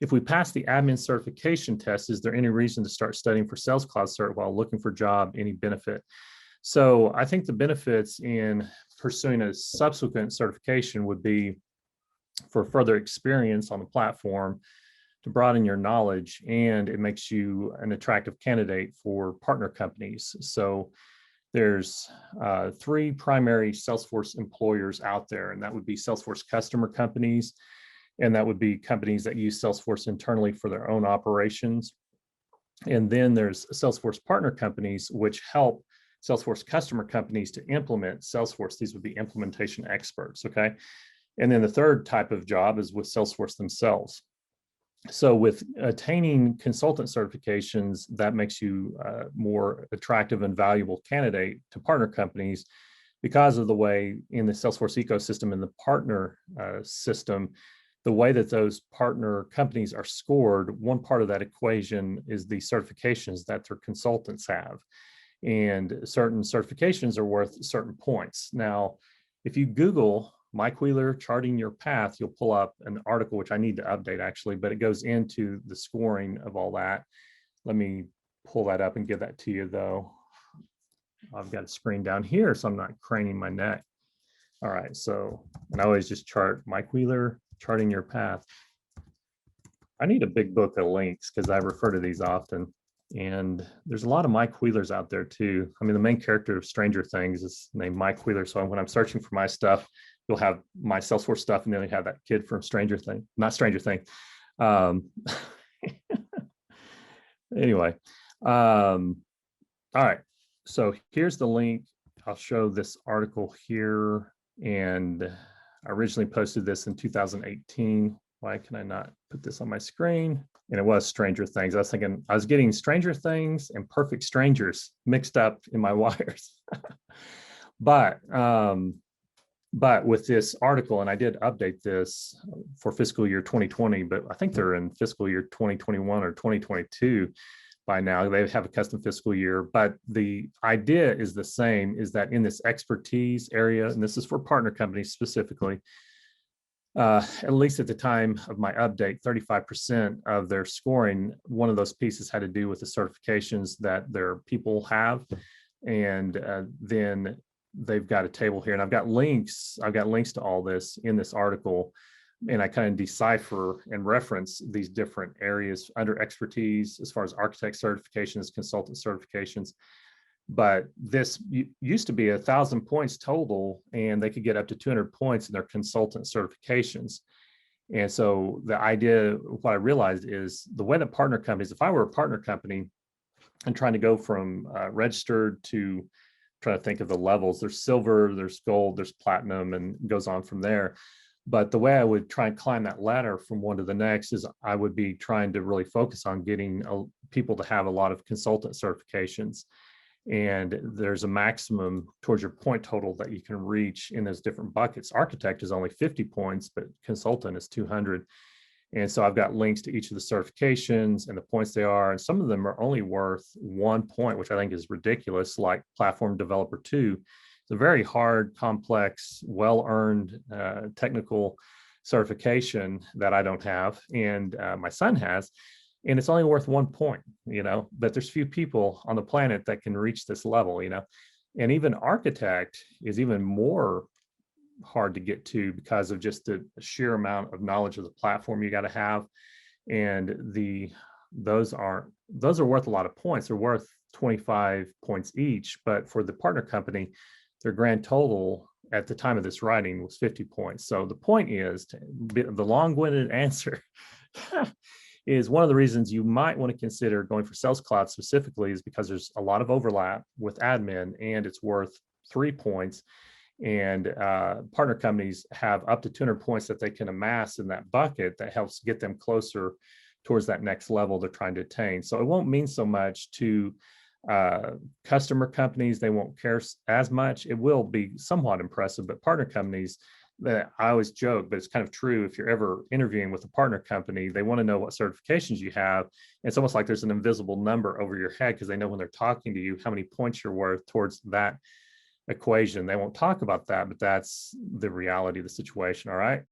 if we pass the admin certification test, is there any reason to start studying for Sales Cloud Cert while looking for a job? Any benefit? So I think the benefits in pursuing a subsequent certification would be for further experience on the platform, to broaden your knowledge, and it makes you an attractive candidate for partner companies. So there's 3 primary Salesforce employers out there, and that would be Salesforce customer companies, and that would be companies that use Salesforce internally for their own operations. And then there's Salesforce partner companies, which help Salesforce customer companies to implement Salesforce. These would be implementation experts, okay? And then the third type of job is with Salesforce themselves. So with attaining consultant certifications, that makes you a more attractive and valuable candidate to partner companies because of the way in the Salesforce ecosystem and the partner system, the way that those partner companies are scored, one part of that equation is the certifications that their consultants have. And certain certifications are worth certain points. Now, if you Google Mike Wheeler charting your path, you'll pull up an article, which I need to update actually, but it goes into the scoring of all that. Let me pull that up and give that to you though. I've got a screen down here, so I'm not craning my neck. All right, so, and I always just chart Mike Wheeler charting your path. I need a big book of links because I refer to these often. And there's a lot of Mike Wheelers out there too. I mean, the main character of Stranger Things is named Mike Wheeler. So when I'm searching for my stuff, you'll have my Salesforce stuff, and then you have that kid from Stranger Thing, not Stranger Thing. Anyway, all right. So here's the link. I'll show this article here. And I originally posted this in 2018. Why can I not put this on my screen? And it was Stranger Things. I was thinking, I was getting Stranger Things and Perfect Strangers mixed up in my wires. But with this article, and I did update this for fiscal year 2020, but I think they're in fiscal year 2021 or 2022 by now. They have a custom fiscal year, but the idea is the same, is that in this expertise area, and this is for partner companies specifically, at least at the time of my update, 35% of their scoring, one of those pieces had to do with the certifications that their people have. And then they've got a table here, and I've got links to all this in this article, and I kind of decipher and reference these different areas under expertise as far as architect certifications, consultant certifications. But this used to be 1,000 points total, and they could get up to 200 points in their consultant certifications. And so the idea, what I realized is the way that partner companies, if I were a partner company and trying to go from registered to, trying to think of the levels, there's silver, there's gold, there's platinum, and it goes on from there. But the way I would try and climb that ladder from one to the next is I would be trying to really focus on getting people to have a lot of consultant certifications. And there's a maximum towards your point total that you can reach in those different buckets. Architect is only 50 points, but consultant is 200. And so I've got links to each of the certifications and the points they are. And some of them are only worth 1 point, which I think is ridiculous, like Platform Developer 2. It's a very hard, complex, well-earned technical certification that I don't have, and my son has. And it's only worth 1 point, but there's few people on the planet that can reach this level, and even architect is even more hard to get to because of just the sheer amount of knowledge of the platform you got to have. And those are worth a lot of points. They're worth 25 points each, but for the partner company, their grand total at the time of this writing was 50 points. So the point is, the long-winded answer is one of the reasons you might want to consider going for Sales Cloud specifically is because there's a lot of overlap with admin, and it's worth 3 points. And partner companies have up to 200 points that they can amass in that bucket that helps get them closer towards that next level they're trying to attain. So it won't mean so much to customer companies. They won't care as much. It will be somewhat impressive, but partner companies, that I always joke, but it's kind of true. If you're ever interviewing with a partner company, they want to know what certifications you have. It's almost like there's an invisible number over your head because they know when they're talking to you how many points you're worth towards that equation. They won't talk about that, but that's the reality of the situation. All right.